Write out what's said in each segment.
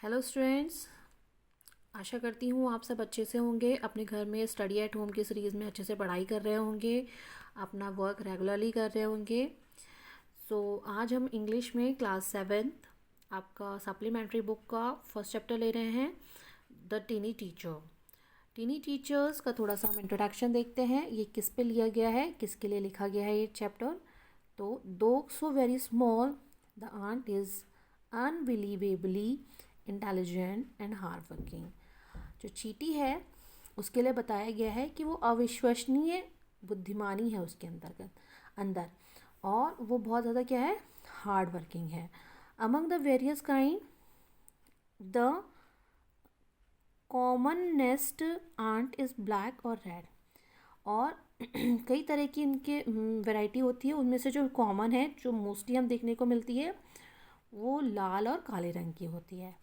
Hello students. आशा करती हूँ आप सब अच्छे से होंगे, अपने घर में स्टडी एट होम की सीरीज़ में अच्छे से पढ़ाई कर रहे होंगे, अपना वर्क रेगुलरली कर रहे होंगे। आज हम इंग्लिश में क्लास सेवेंथ आपका सप्लीमेंट्री बुक का फर्स्ट चैप्टर ले रहे हैं, the tiny teacher. Tiny teachers का थोड़ा सा हम इंट्रोडक्शन देखते हैं, ये किस पे लिया गया है, किसके लिए लिखा गया है ये चैप्टर। तो though so very small, the ant is unbelievably intelligent and hard working. जो चीटी है उसके लिए बताया गया है कि वो अविश्वसनीय बुद्धिमानी है उसके अंदर और वो बहुत ज़्यादा क्या है, हार्ड वर्किंग है। Among the various kind, the commonest ant is black और रेड। और कई तरह की इनके वैरायटी होती है, उनमें से जो कॉमन है, जो मोस्टली हम देखने को मिलती है, वो लाल और काले रंग की होती है।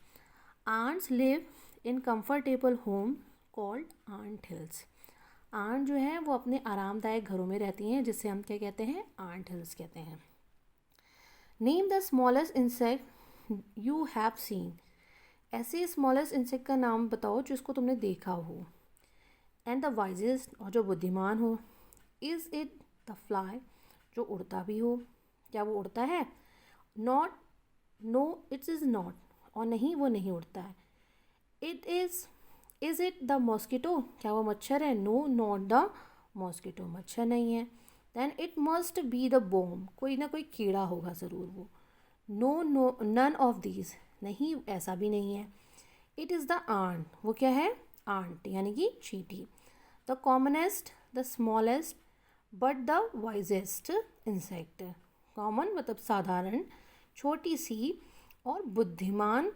Ants live in comfortable home called ant hills. Ant जो है वो अपने आरामदायक घरों में रहती हैं, जिसे हम क्या कहते हैं, आंट हिल्स कहते हैं। Name the smallest insect you have seen. ऐसे स्मॉलेस्ट इंसेक्ट का नाम बताओ जिसको तुमने देखा हो। एंड द वाइजेस्ट, और जो बुद्धिमान हो। इज़ इट द फ्लाई, जो उड़ता भी हो। क्या वो उड़ता है? Not, no it is not, और नहीं वो नहीं उड़ता है। इज़ इट द मॉस्किटो, क्या वो मच्छर है? नो नॉट द मॉस्किटो, मच्छर नहीं है। Then it must be the bomb, कोई ना कोई कीड़ा होगा ज़रूर वो। No no none of these, नहीं ऐसा भी नहीं है। इट इज़ द आंट, वो क्या है? आंट यानी कि चींटी। The commonest, the smallest but the wisest insect. Common मतलब साधारण, छोटी सी और बुद्धिमान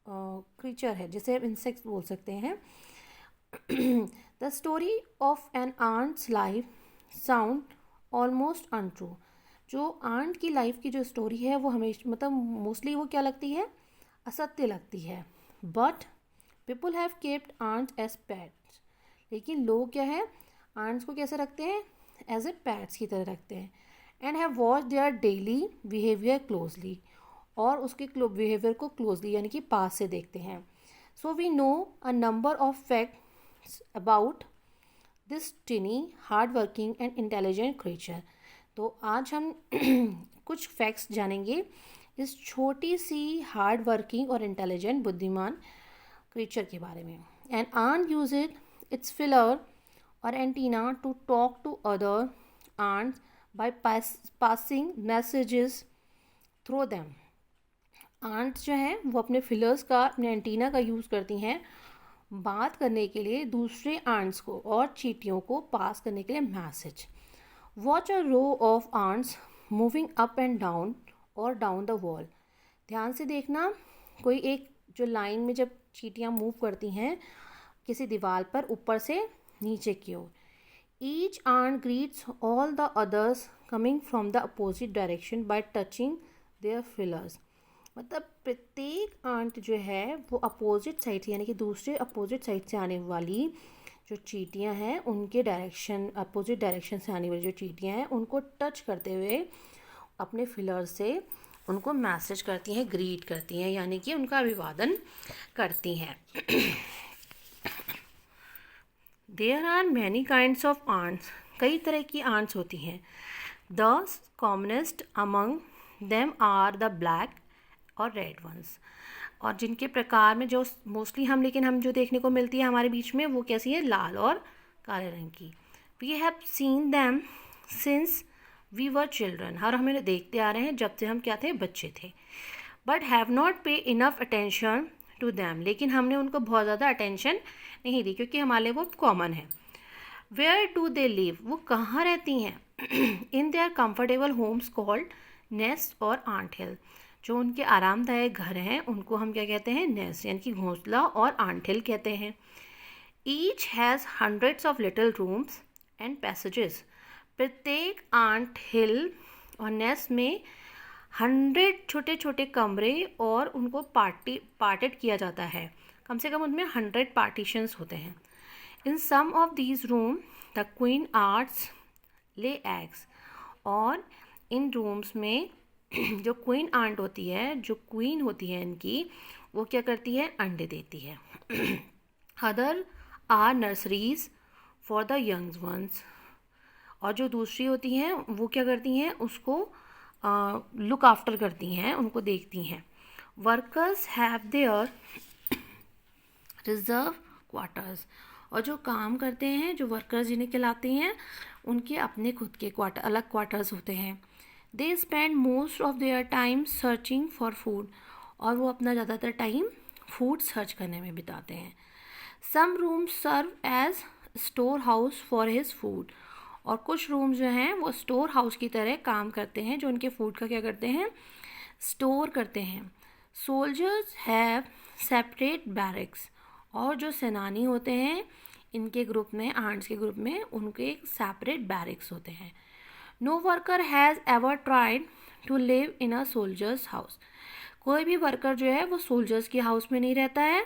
क्रीचर है, जिसे हम इंसेक्ट बोल सकते हैं। The story of an ants life sound almost untrue. जो आंट की लाइफ की जो स्टोरी है वो हमेशा मतलब मोस्टली वो क्या लगती है, असत्य लगती है। But people have kept ants as pets. लेकिन लोग क्या है, आंट्स को कैसे रखते हैं? एज ए पैट्स की तरह रखते हैं। And have watch their daily behaviour closely, और उसके बिहेवियर को क्लोजली यानी कि पास से देखते हैं। So we know a number of facts about this tiny hard working and intelligent creature. तो आज हम कुछ फैक्ट्स जानेंगे इस छोटी सी हार्ड वर्किंग और इंटेलिजेंट बुद्धिमान क्रीचर के बारे में। An ant use its feeler और antenna to talk to other ants by passing messages through them. Ants जो हैं वो अपने फिलर्स का, अपने एंटीना का यूज़ करती हैं बात करने के लिए दूसरे आंट्स को और चींटियों को पास करने के लिए message. Watch a row of ants moving up and down और डाउन द वॉल। ध्यान से देखना, कोई एक जो लाइन में जब चींटियाँ मूव करती हैं किसी दीवार पर ऊपर से नीचे की ओर। Each ant greets all the others coming from the opposite direction by touching their feelers. मतलब प्रत्येक आंट जो है वो अपोजिट साइड से यानी कि दूसरे अपोजिट साइड से आने वाली जो चींटियां हैं उनके डायरेक्शन, अपोजिट डायरेक्शन से आने वाली जो चींटियां हैं उनको टच करते हुए अपने फिलर से उनको मैसेज करती हैं, ग्रीट करती हैं, यानी कि उनका अभिवादन करती हैं। There are many kinds of ants, कई तरह की आंट्स होती हैं। The commonest among them are the black और रेड वंस। और जिनके प्रकार में जो मोस्टली हम जो देखने को मिलती है हमारे बीच में, वो कैसी है? लाल और काले रंग की। We have seen them since we were children, हर हमें देखते आ रहे हैं जब से हम क्या थे, बच्चे थे। बट हैव नॉट पे इनफ अटेंशन टू दैम, लेकिन हमने उनको बहुत ज़्यादा अटेंशन नहीं दी क्योंकि हमारे लिए वो कॉमन है। वेयर डू दे लिव, वो कहाँ रहती हैं? In their comfortable homes called nest और आंट हिल। जो उनके आरामदायक घर हैं उनको हम क्या कहते हैं? नेस्ट यानी कि घोंसला और आंट हिल कहते हैं। Each has hundreds of little rooms and passages. प्रत्येक आंट हिल और नेस्ट में 100 छोटे छोटे कमरे और उनको पार्टेड किया जाता है। कम से कम उनमें 100 पार्टीशंस होते हैं। In some of these room the queen ants lay eggs. और इन रूम्स में जो क्वीन आंट होती है, जो क्वीन होती है इनकी, वो क्या करती है, अंडे देती है. Other are nurseries for the young ones. और जो दूसरी होती हैं वो क्या करती हैं, उसको लुक आफ्टर करती हैं, उनको देखती हैं. Workers have their reserve quarters. और जो काम करते हैं, जो वर्कर्स जिन्हें कहलाते हैं, उनके अपने खुद के क्वार्टर, अलग क्वार्टर्स होते हैं. They spend most of their time searching for food. और वो अपना ज़्यादातर टाइम फूड सर्च करने में बिताते हैं. Some rooms serve as store house for his food. और कुछ रूम्स जो हैं वो स्टोर हाउस की तरह काम करते हैं, जो उनके फूड का क्या करते हैं, स्टोर करते हैं. Soldiers have separate barracks. और जो सेनानी होते हैं इनके ग्रुप में, आर्ट्स के ग्रुप में, उनके एक सेपरेट बैरक्स होते हैं. No worker has ever tried to live in a soldiers house. कोई भी वर्कर जो है वो सोल्जर्स के हाउस में नहीं रहता है.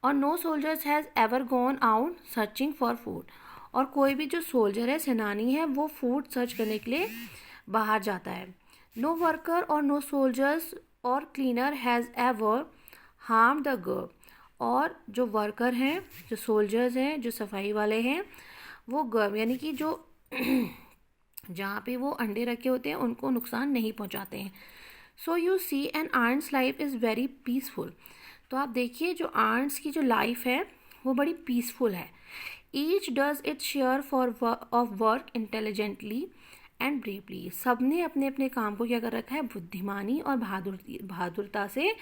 और no soldiers has ever gone out searching for food. और कोई भी जो सोल्जर है, सेनानी है, वो फूड सर्च करने के लिए बाहर जाता है. नो वर्कर और नो सोल्जर्स और cleaner has ever harm the girl. और जो वर्कर हैं, जो सोल्जर्स हैं, जो सफाई वाले हैं, वो गर्म यानी कि जो जहाँ पे वो अंडे रखे होते हैं उनको नुकसान नहीं पहुँचाते हैं. So you see an ant's life is very peaceful. तो आप देखिए जो आर्ट्स की जो लाइफ है वो बड़ी पीसफुल है. Each does it share for of work intelligently and bravely. सब ने अपने अपने काम को क्या कर रखा है, बुद्धिमानी और बहादुरता से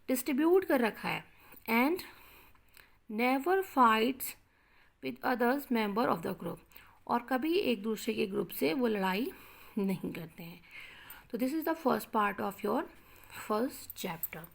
डिस्ट्रीब्यूट कर रखा है. And never fights with others member of the group. और कभी एक दूसरे के ग्रुप से वो लड़ाई नहीं करते हैं. तो this is the first part of your first chapter.